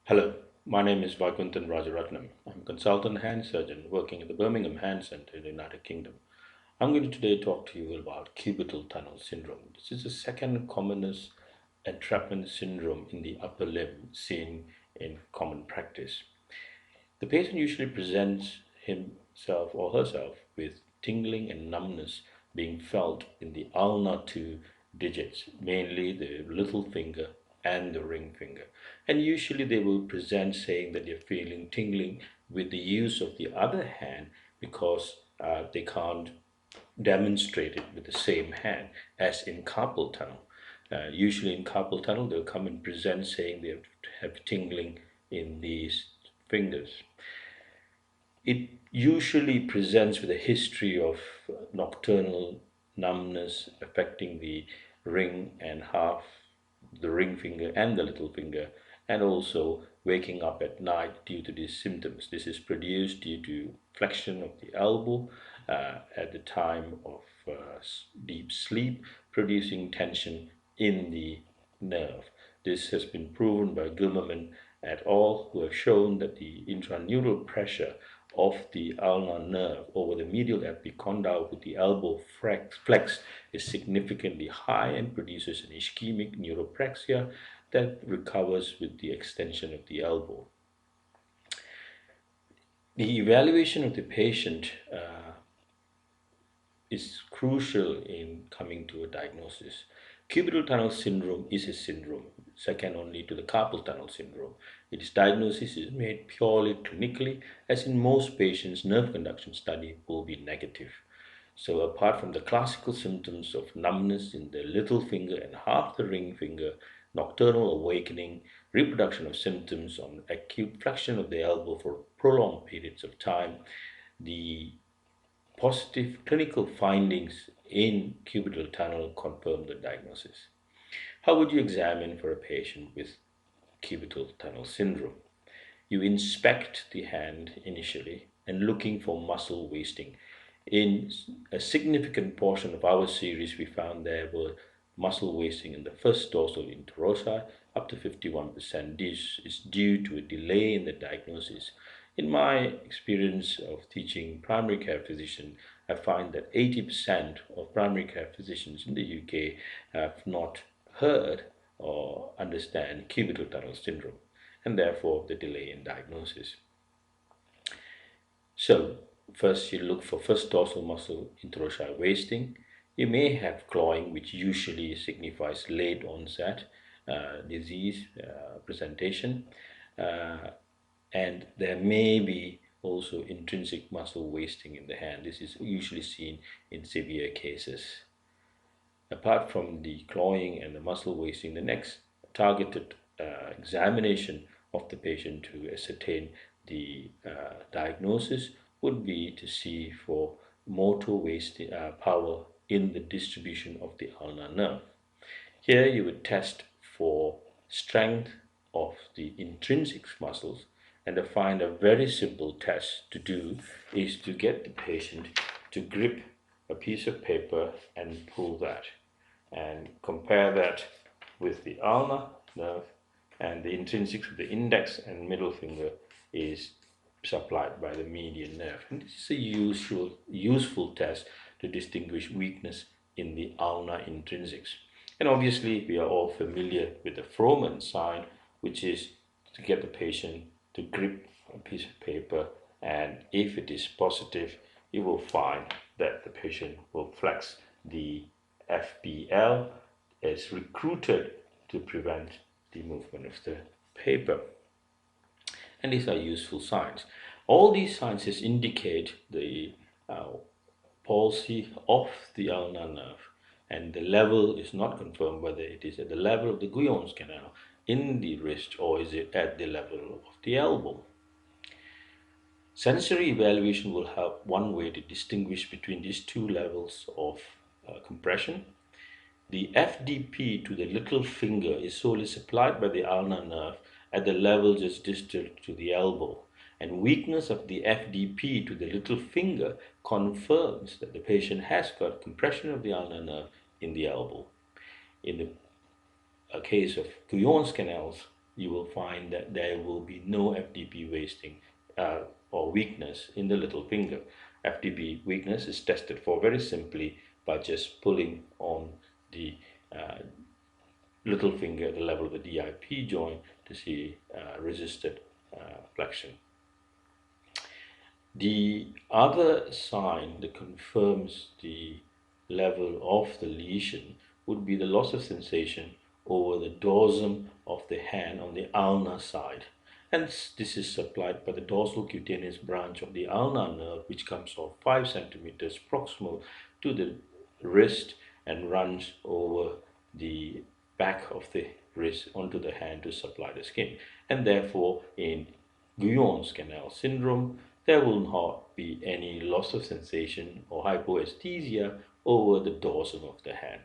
Hello, my name is Vaikunthan Rajaratnam. I'm a consultant hand surgeon working at the Birmingham Hand Centre in the United Kingdom. I'm going to today talk to you about cubital tunnel syndrome. This is the second commonest entrapment syndrome in the upper limb seen in common practice. The patient usually presents himself or herself with tingling and numbness being felt in the ulnar two digits, mainly the little finger and the ring finger. And usually they will present saying that they're feeling tingling with the use of the other hand because they can't demonstrate it with the same hand as in carpal tunnel. Usually in carpal tunnel, they'll come and present saying they have tingling in these fingers. It usually presents with a history of nocturnal numbness affecting the ring and half the ring finger and the little finger, and also waking up at night due to these symptoms. This is produced due to flexion of the elbow at the time of deep sleep, producing tension in the nerve. This has been proven by Gilmerman et al., who have shown that the intraneural pressure of the ulnar nerve over the medial epicondyle with the elbow flexed is significantly high and produces an ischemic neuropraxia that recovers with the extension of the elbow. The evaluation of the patient is crucial in coming to a diagnosis. Cubital tunnel syndrome is a syndrome, second only to the carpal tunnel syndrome. Its diagnosis is made purely clinically, as in most patients, nerve conduction study will be negative. So apart from the classical symptoms of numbness in the little finger and half the ring finger, nocturnal awakening, reproduction of symptoms on acute flexion of the elbow for prolonged periods of time, the positive clinical findings in cubital tunnel confirm the diagnosis. How would you examine for a patient with cubital tunnel syndrome? You inspect the hand initially and looking for muscle wasting. In a significant portion of our series, we found there were muscle wasting in the first dorsal interossei, up to 51%. This is due to a delay in the diagnosis. In my experience of teaching primary care physician, I find that 80% of primary care physicians in the UK have not heard or understand cubital tunnel syndrome, and therefore the delay in diagnosis. So, first you look for first dorsal muscle interossei wasting. You may have clawing, which usually signifies late onset disease presentation, and there may be also intrinsic muscle wasting in the hand. This is usually seen in severe cases. Apart from the clawing and the muscle wasting, the next targeted examination of the patient to ascertain the diagnosis would be to see for motor wasting power in the distribution of the ulnar nerve. Here you would test for strength of the intrinsic muscles, and to find a very simple test to do is to get the patient to grip a piece of paper and pull that, and compare that with the ulnar nerve, and the intrinsics of the index and middle finger is supplied by the median nerve. And this is a useful test to distinguish weakness in the ulnar intrinsics. And obviously, we are all familiar with the Frohman sign, which is to get the patient to grip a piece of paper, and if it is positive, you will find that the patient will flex the FBL as recruited to prevent the movement of the paper. And these are useful signs. All these signs indicate the palsy of the ulnar nerve, and the level is not confirmed whether it is at the level of the Guyon's canal in the wrist or is it at the level of the elbow. Sensory evaluation will help one way to distinguish between these two levels of compression. The FDP to the little finger is solely supplied by the ulnar nerve at the level just distal to the elbow, and weakness of the FDP to the little finger confirms that the patient has got compression of the ulnar nerve in the elbow. In the case of Guyon's canals, you will find that there will be no FDP wasting or weakness in the little finger. FDP weakness is tested for very simply by just pulling on the little finger at the level of the DIP joint to see resisted flexion. The other sign that confirms the level of the lesion would be the loss of sensation over the dorsum of the hand on the ulnar side. And this is supplied by the dorsal cutaneous branch of the ulnar nerve, which comes off 5 centimeters proximal to the wrist and runs over the back of the wrist onto the hand to supply the skin. And therefore, in Guyon's canal syndrome, there will not be any loss of sensation or hypoesthesia over the dorsum of the hand.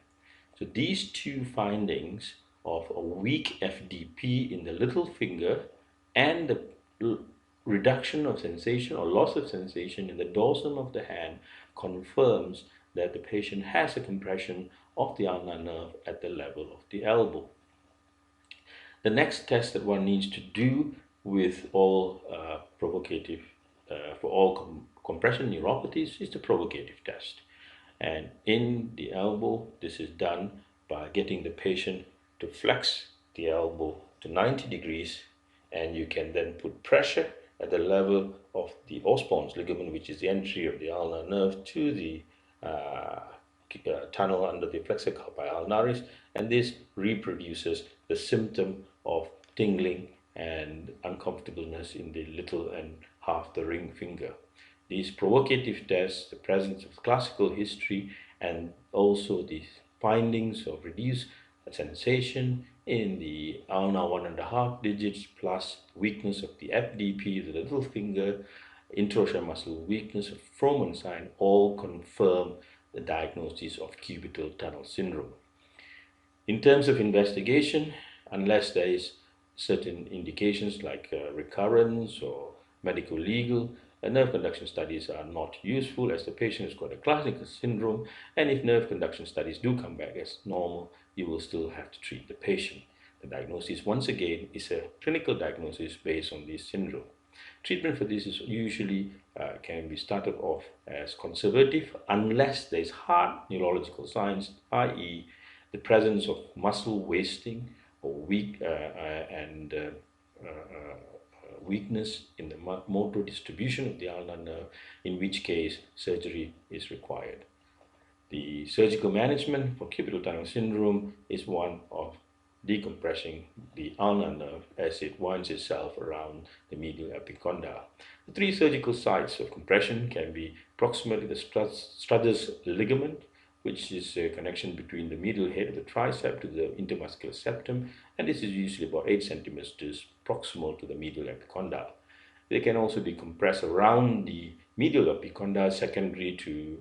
So these two findings of a weak FDP in the little finger and the reduction of sensation or loss of sensation in the dorsum of the hand confirms that the patient has a compression of the ulnar nerve at the level of the elbow. The next test that one needs to do with all provocative for all compression neuropathies is the provocative test. And in the elbow, this is done by getting the patient to flex the elbow to 90 degrees, and you can then put pressure at the level of the Osborn's ligament, which is the entry of the ulnar nerve, to the tunnel under the flexor carpi ulnaris, and this reproduces the symptom of tingling and uncomfortableness in the little and half the ring finger. These provocative tests, the presence of classical history, and also the findings of reduced sensation in the ulnar 1.5 digits plus weakness of the FDP, the little finger, interosseous muscle weakness of Frohman sign, all confirm the diagnosis of cubital tunnel syndrome. In terms of investigation, unless there is certain indications like recurrence or medical legal, nerve conduction studies are not useful, as the patient has got a classical syndrome, and if nerve conduction studies do come back as normal, you will still have to treat the patient. The diagnosis, once again, is a clinical diagnosis based on this syndrome. Treatment for this is usually can be started off as conservative unless there is hard neurological signs, i.e. the presence of muscle wasting or weakness in the motor distribution of the ulnar nerve, in which case surgery is required. The surgical management for cubital tunnel syndrome is one of decompressing the ulnar nerve as it winds itself around the medial epicondyle. The 3 surgical sites of compression can be proximally the Struther's ligament, which is a connection between the medial head of the tricep to the intermuscular septum, and this is usually about 8 centimeters proximal to the medial epicondyle. They can also be compressed around the medial epicondyle secondary to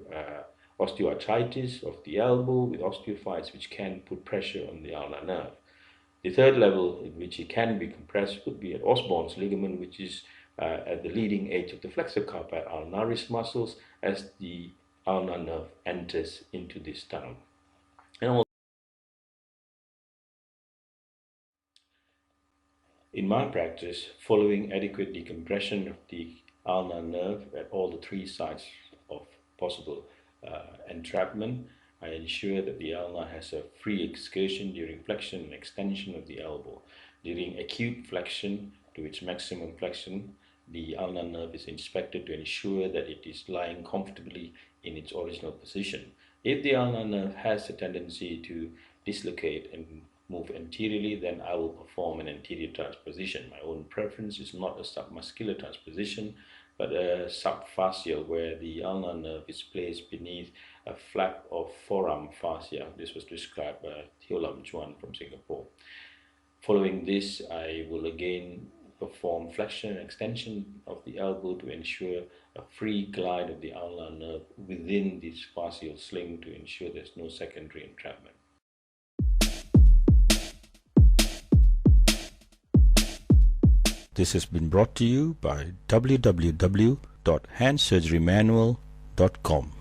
osteoarthritis of the elbow with osteophytes, which can put pressure on the ulnar nerve. The third level in which it can be compressed would be at Osborn's ligament, which is at the leading edge of the flexor carpi ulnaris muscles as the ulnar nerve enters into this tunnel. In my practice, following adequate decompression of the ulnar nerve at all the 3 sites of possible entrapment, I ensure that the ulnar has a free excursion during flexion and extension of the elbow. During acute flexion to its maximum flexion, the ulnar nerve is inspected to ensure that it is lying comfortably in its original position. If the ulnar nerve has a tendency to dislocate and move anteriorly, then I will perform an anterior transposition. My own preference is not a submuscular transposition, but a subfascial, where the ulnar nerve is placed beneath a flap of forearm fascia. This was described by Theo Lam Chuan from Singapore. Following this, I will again perform flexion and extension of the elbow to ensure a free glide of the ulnar nerve within this fascial sling to ensure there's no secondary entrapment. This has been brought to you by www.handsurgerymanual.com.